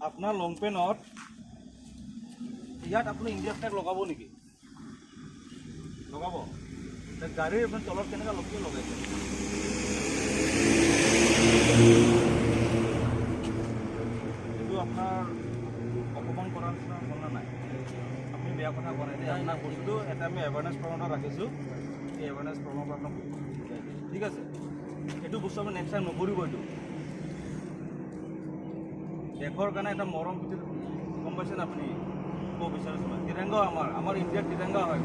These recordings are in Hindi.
আপনার লং পেনত ইয়াত আপনি ইন্ডিয়া ফ্লেগ লগাব নেকি? লগাব? গাড়ীৰ আপোনাৰ তলত কেনেকৈ লগাইছে? এইটো আপোনাৰ অপমান কৰাৰ নিচিনা হ'ল না নাই? আপুনি বেয়া কথা কোৱা নাই দেই। আপোনাৰ বস্তুটো এটা আমি এৱাৰনেছ প্ৰগ্ৰামত ৰাখিছোঁ। এই এৱাৰনেছ প্ৰগ্ৰামৰ পৰা আপোনাক ঠিক আছে। এইটো বস্তু আপুনি নেক্সট টাইম নকৰিব। এইটো দেশৰ কাৰণে এটা মৰম ভিতৰত গম পাইছেনে আপুনি? ক'ব বিচাৰিছোঁ মই তিৰংগা আমাৰ ইণ্ডিয়াৰ তিৰংগা হয়।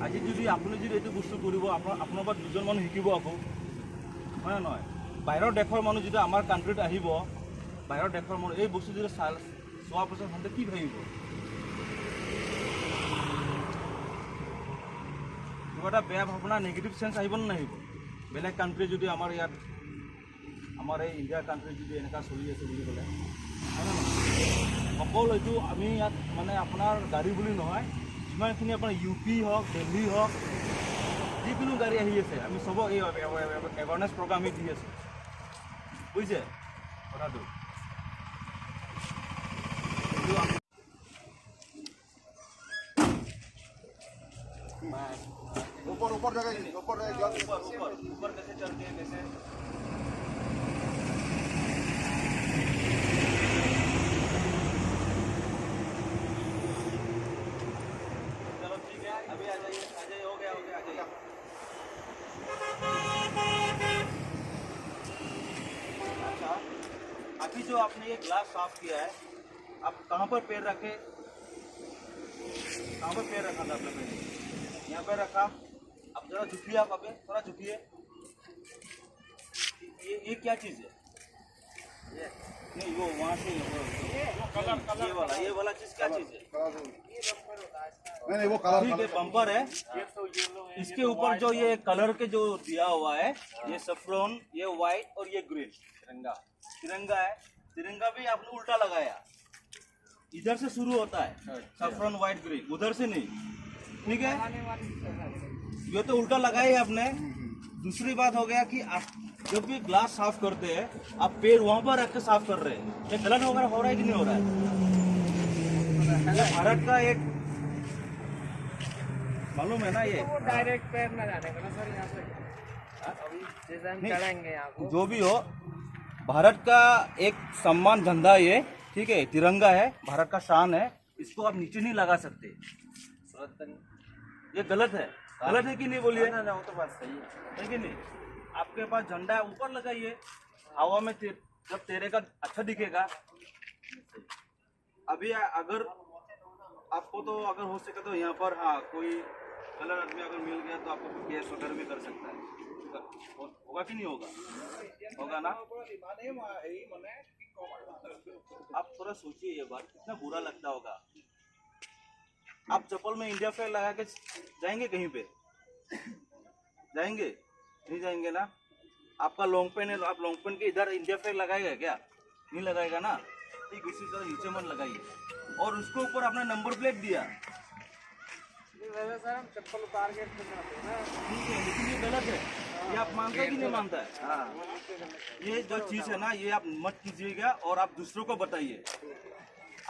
আজি যদি আপুনি যদি এইটো বস্তু কৰিব আপোনাৰ পৰা দুজন মানুহ শিকিব আকৌ, হয় নে নহয়? বাহিৰৰ দেশৰ মানুহ যদি আমাৰ কাণ্ট্ৰিত আহিব, বাহিৰৰ দেশৰ মানুহ এই বস্তু যদি চোৱাৰ পিছত সিহঁতে কি ভাবিব? কিবা এটা বেয়া ভাৱনা নেগেটিভ চেঞ্চ আহিব নে নাহিব? বেলেগ কাণ্ট্ৰি যদি আমাৰ ইয়াত আমাৰ এই ইণ্ডিয়াৰ কাণ্ট্ৰি যদি এনেকুৱা চলি আছে বুলি ক'লে, হয় নে নহয়? অকল এইটো আমি ইয়াত মানে আপোনাৰ গাড়ী বুলি নহয়, যিমানখিনি আপোনাৰ ইউ পি হওক, দিল্লী হওক, যিকোনো গাড়ী আহি আছে, আমি চবক এই এৱাৰনেছ প্ৰগ্ৰাম আমি দি আছোঁ। বুজিছে কথাটো? ऊपर जगह ऊपर कैसे चलते हैं कैसे चलो ठीक है, अभी आ जाइए हो गया आ जाइए। अच्छा, अभी जो आपने ये ग्लास साफ किया है, आप कहाँ पर पैर रखे? कहाँ पर पैर रखा था आपने? पहले यहाँ पर रखा। अब जरा झुकिए, आप अभी थोड़ा झुकिए। ये क्या चीज़ है? ये नहीं, वो वहाँ से वो कलर ये वाला चीज़ क्या चीज़ है? नहीं वो कलर ठीक है, बम्पर है। इसके ऊपर जो ये कलर के जो दिया हुआ है, ये सफ्रोन, ये वाइट और ये ग्रीन तिरंगा है। तिरंगा भी आपने उल्टा लगाया, इधर से शुरू होता है सफ्रोन वाइट ग्रीन, उधर से नहीं। ठीक है, ये तो उल्टा लगाया है आपने। दूसरी बात हो गया कि आप जब भी ग्लास साफ करते हैं, आप पैर वहां पर रख के साफ कर रहे हैं। ये गलत वगैरह हो रहा है कि नहीं हो रहा है? भारत का एक मालूम है ना, ये डायरेक्ट पैर न जाने का ना सर, यहाँ से अभी जैसे हम चढ़ेंगे यहाँ को, जो भी हो, भारत का एक सम्मान झंडा ये, ठीक है, तिरंगा है, भारत का शान है। इसको आप नीचे नहीं लगा सकते। ये गलत है। गलत है कि नहीं? बोलिए ना। वो तो बात सही है कि नहीं? आपके पास झंडा है, ऊपर लगाइए, हवा में जब तेरेगा अच्छा दिखेगा। अभी अगर आपको तो अगर हो सके तो यहाँ पर हाँ कोई कलर आदमी अगर मिल गया तो आपको केस वगैरह भी कर सकता है। होगा कि नहीं होगा? होगा ना? आप थोड़ा सोचिए ये बात, कितना बुरा लगता होगा। आप चप्पल में इंडिया फ्लैग लगा के जाएंगे कहीं पे? जाएंगे? नहीं जाएंगे ना? आपका लॉन्ग पेन है, आप लॉन्ग पेन के इधर इंडिया फ्लैग लगाएगा क्या? नहीं लगाएगा ना? ठीक इसी तरह नीचे मत लगाइए। और उसके ऊपर आपने नंबर प्लेट दिया, सर हम चप्पल उतार के ठीक है, लेकिन ये गलत है। ये आप मानता है कि नहीं मानता है? ये जो चीज़ है ना, ये आप मत कीजिएगा और आप दूसरों को बताइए।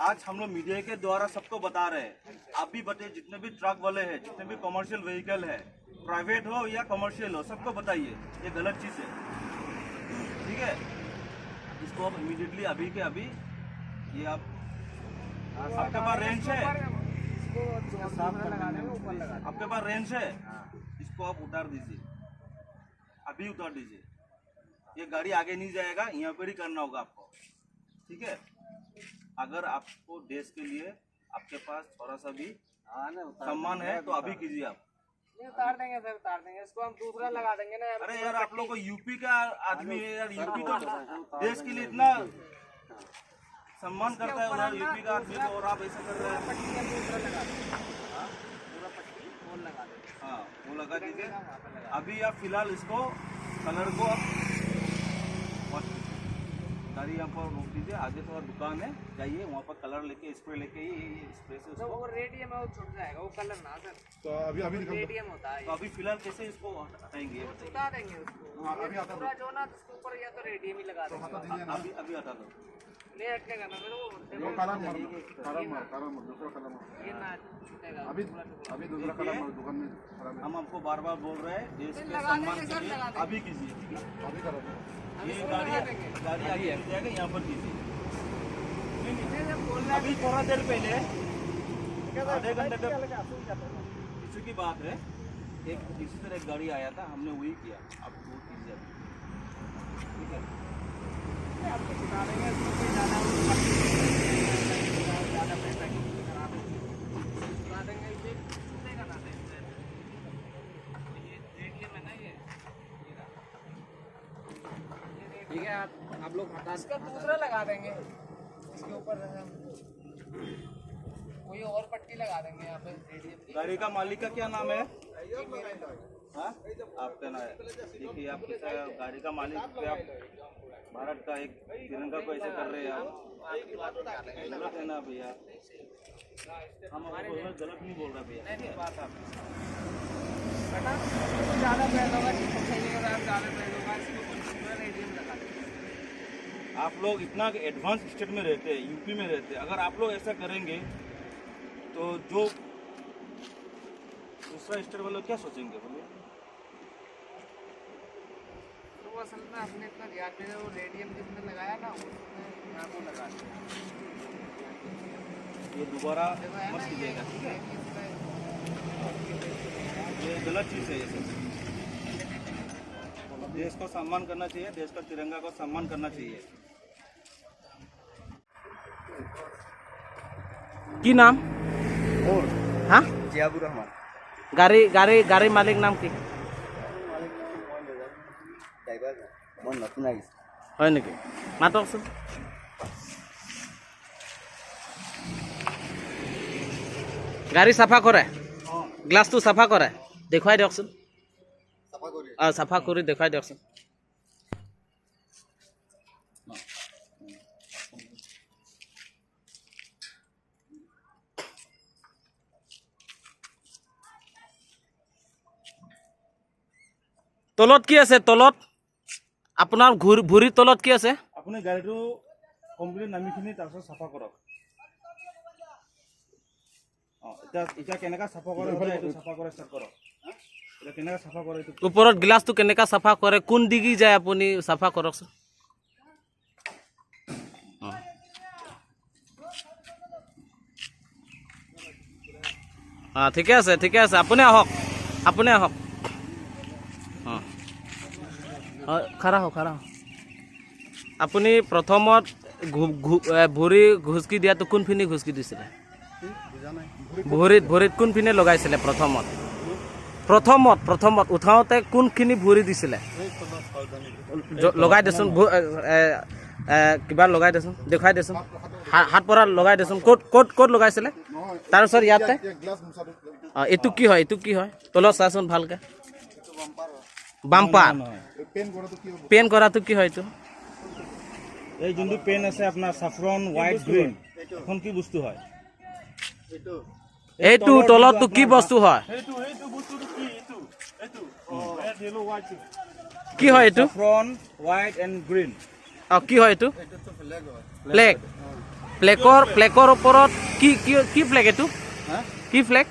आज हम लोग मीडिया के द्वारा सबको बता रहे हैं, आप भी बताइए। जितने भी ट्रक वाले हैं, जितने भी कमर्शियल व्हीकल है, प्राइवेट हो या कमर्शियल हो, सबको बताइए ये गलत चीज़ है। ठीक है, इसको आप इमीडिएटली अभी के अभी ये आपके पास रेंज है, आपके पास रेंज है, इसको आप उतार दीजिए, अभी उतार दीजिए। ये गाड़ी आगे नहीं जाएगा, यहाँ पर ही करना होगा आपको। ठीक है, अगर आपको देश के लिए आपके पास थोड़ा सा भी सम्मान है तो अभी कीजिए। आप उतार देंगे सर, उतार देंगे। इसको हम दूसरा लगा देंगे ना। अरे यार, आप लोग को यूपी का आदमी है यार, यूपी तो देश के लिए इतना सम्मान करता है उधर यूपी का आदमी को, और आप ऐसा कर रहे हैं। हाँ, वो लगा दीजिए। अभी आप फिलहाल इसको कलर को आप गाड़ी यहाँ पर रोक दीजिए, आगे थोड़ा दुकान है, जाइए वहाँ पर कलर लेके स्प्रे लेके ये स्प्रे से तो वो रेडियम है, वो छूट जाएगा, वो कलर ना सर, तो अभी दिखा रेडियम होता है। तो अभी फिलहाल कैसे इसको हटाएंगे ये बताइए। छुटा देंगे उसको, हाँ, अभी आता पूरा जो ना उसके ऊपर या तो रेडियम ही लगा देंगे। अभी अभी हटा दो। ले हटकेगा ना फिर वो वो कलर मार दूसरा कलर मार ये ना छूटेगा। अभी दूसरा कलर मार दुकान में खराब है हम आपको बार बार बोल रहे हैं देश के सम्मान के लिए अभी कीजिए, ठीक है? अभी करो ये गाड़ी आगे आ जाएगा, यहाँ पर कीजिए। बोलना अभी थोड़ा देर पहले आधे घंटे का इसी की बात है, एक इसी तरह एक गाड़ी आया था, हमने वही किया। आप वो कीजिए अभी, ठीक है? आपको छुटा देंगे, उसमें कोई ज़्यादा पैसा की खराब छुटा देंगे, ये छूटेगा ना देंगे। ये रेडियम है ना, ये ठीक है। आप लोग हटा, इसका दूसरा लगा देंगे, इसके ऊपर कोई और पट्टी लगा देंगे यहाँ पे रेडियम की। गाड़ी का मालिक का क्या नाम है? हाँ, आपका नाम है। देखिए आप किस गाड़ी का मालिक पे आप भारत का एक तिरंगा को ऐसे कर रहे हैं आप, गलत है ना भैया? हम आपको गलत नहीं बोल रहे भैया, ठीक है? बात आप बेटा ज़्यादा पैसा होगा, चाहिए ज़्यादा पैसा होगा, इसको पूरा रेडियम लगा देंगे। आप लोग इतना एडवांस स्टेट में रहते हैं, यूपी में रहते हैं, अगर आप लोग ऐसा करेंगे तो जो दूसरा स्टेट वाले क्या सोचेंगे बोलिए? तो वो असल में अपने इतना ध्यान दे, वो रेडियम जिसने लगाया ना उसने यहाँ को लगा दिया। ये दोबारा देखो है मत ना, कीजिएगा, ठीक है? इसमें ये गलत चीज़ है ये सब। देश को सम्मान करना चाहिए, देश का तिरंगा को सम्मान करना चाहिए। की नाम? हाँ, जियाबुर रहमान গাড়ী মালিক নাম কি ড্রাইভার মই নতুন আহিছে হয় নেকি? মাতকচোন। গাড়ী চাফা কৰে, গ্লাছটো চাফা কৰে, দেখুৱাই দিয়কচোন। চাফা কৰি চাফা কৰি দেখুৱাই দিয়কচোন। তলত কি আছে? তলত আপোনাৰ ভৰিৰ তলত কি আছে? আপুনি গাড়ীটো কমপ্লিট নামিখিনি তাৰপিছত চাফা কৰক। এতিয়া কেনেকৈ চাফা কৰে এইটো চাফা কৰে ষ্টাৰ্ট কৰক। এতিয়া কেনেকৈ চাফা কৰে এইটো ওপৰত গ্লাছটো কেনেকৈ চাফা কৰে, কোন দিগি যায় আপুনি চাফা কৰকচোন। ঠিকে আছে, ঠিকে আছে, আপুনি আহক, আপুনি আহক। খাৰা হওক, খাৰা হওক। আপুনি প্ৰথমত ভৰি ঘুচকি দিয়াটো কোনখিনি ঘুচকি দিছিলে? ভৰিত কোনখিনি লগাইছিলে? প্ৰথমত উঠাওঁতে কোনখিনি ভৰি দিছিলে? লগাই দেচোন, কিবা লগাই দেচোন, দেখুৱাই দেচোন, হাত পৰা লগাই দেচোন। ক'ত লগাইছিলে? তাৰপিছত ইয়াতে এইটো কি হয়? এইটো কি হয়? তলত চাচোন ভালকে। বাম্পাৰ পেন কৰাটো কি হয়? এইটো এই যোনটো পেন আছে আপোনাৰ সাফৰন হোৱাইট গ্ৰীণ, এখন কি বস্তু হয়? এইটো তলতটো কি বস্তু হয়? কি হয় এইটো? সাফৰন হোৱাইট এণ্ড গ্ৰীণ। কি হয় এইটো? ফ্লেগ। ফ্লেগৰ ওপৰত কি ফ্লেগ? এইটো কি ফ্লেগ?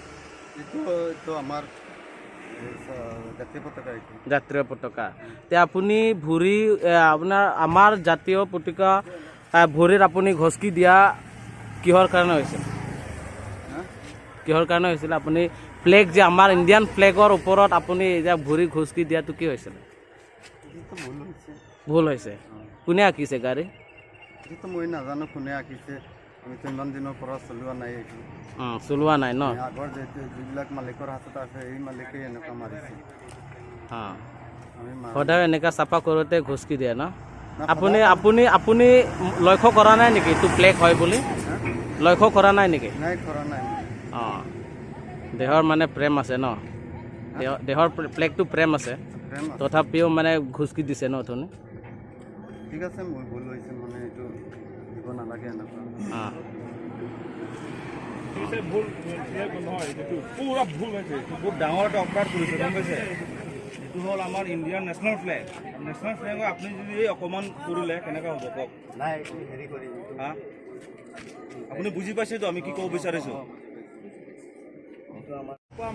এইটো আমাৰ জাতীয় পতাকা। জাতীয় পতাকা। তে আপুনি ভৰি আপোনাৰ আমাৰ জাতীয় পতাকা ভৰিত আপুনি ঘচকি দিয়া কিহৰ কাৰণে হৈছিল? কিহৰ কাৰণে হৈছিল? আপুনি ফ্লেগ যে আমাৰ ইণ্ডিয়ান ফ্লেগৰ ওপৰত আপুনি যে ভৰি ঘচকি দিয়াটো কি হৈছিল? ভুল হৈছে। কোনে আঁকিছে গাড়ী? এইটো মই নাজানো কোনে আঁকিছে, আমিতো ইমান দিনৰ পৰা চলোৱা নাই এইটো। চলোৱা নাই ন? আগৰ যিবিলাক মালিকৰ হাতত আছে এই মালিকেই এনেকুৱা মাৰিছে। সদায় এনেকুৱা চাফা কৰোঁতে ঘচকি দিয়ে ন? আপুনি লক্ষ্য কৰা নাই নেকি এইটো ফ্লেগ হয় বুলি? লক্ষ্য কৰা নাই নেকি? নাই কৰা নাই। দেহৰ মানে প্ৰেম আছে ন? দেহৰ ফ্লেগটো প্ৰেম আছে, তথাপিও মানে ঘুচকি দিছে ন? অথনি ঠিক আছে মোৰ ভুল হৈছে মানে এইটো দিব নালাগে এনেকুৱা অঁ ভুল নহয় এইটো পুৰা ভুল হৈছে এইটো বহুত ডাঙৰ এটা অপৰাধ কৰিছে গম পাইছে এইটো হ'ল আমাৰ ইণ্ডিয়াৰ নেশ্যনেল ফ্লেগক আপুনি যদি অকণমান কৰিলে কেনেকৈ হ'ব কওক নাই হেৰি কৰি হা আপুনি বুজি পাইছেতো আমি কি ক'ব বিচাৰিছোঁ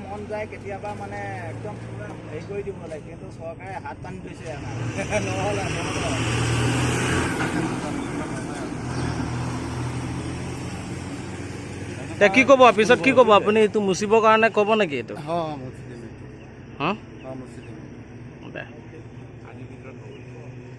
মন যায় কেতিয়াবা মানে একদম পুৰা হেৰি কৰি দিব লাগে কিন্তু চৰকাৰে হাত টানি থৈছে নহ'লে এতিয়া কি ক'ব পিছত কি ক'ব আপুনি এইটো মুচিবৰ কাৰণে ক'ব নেকি এইটো মুছি দিম হা মুছি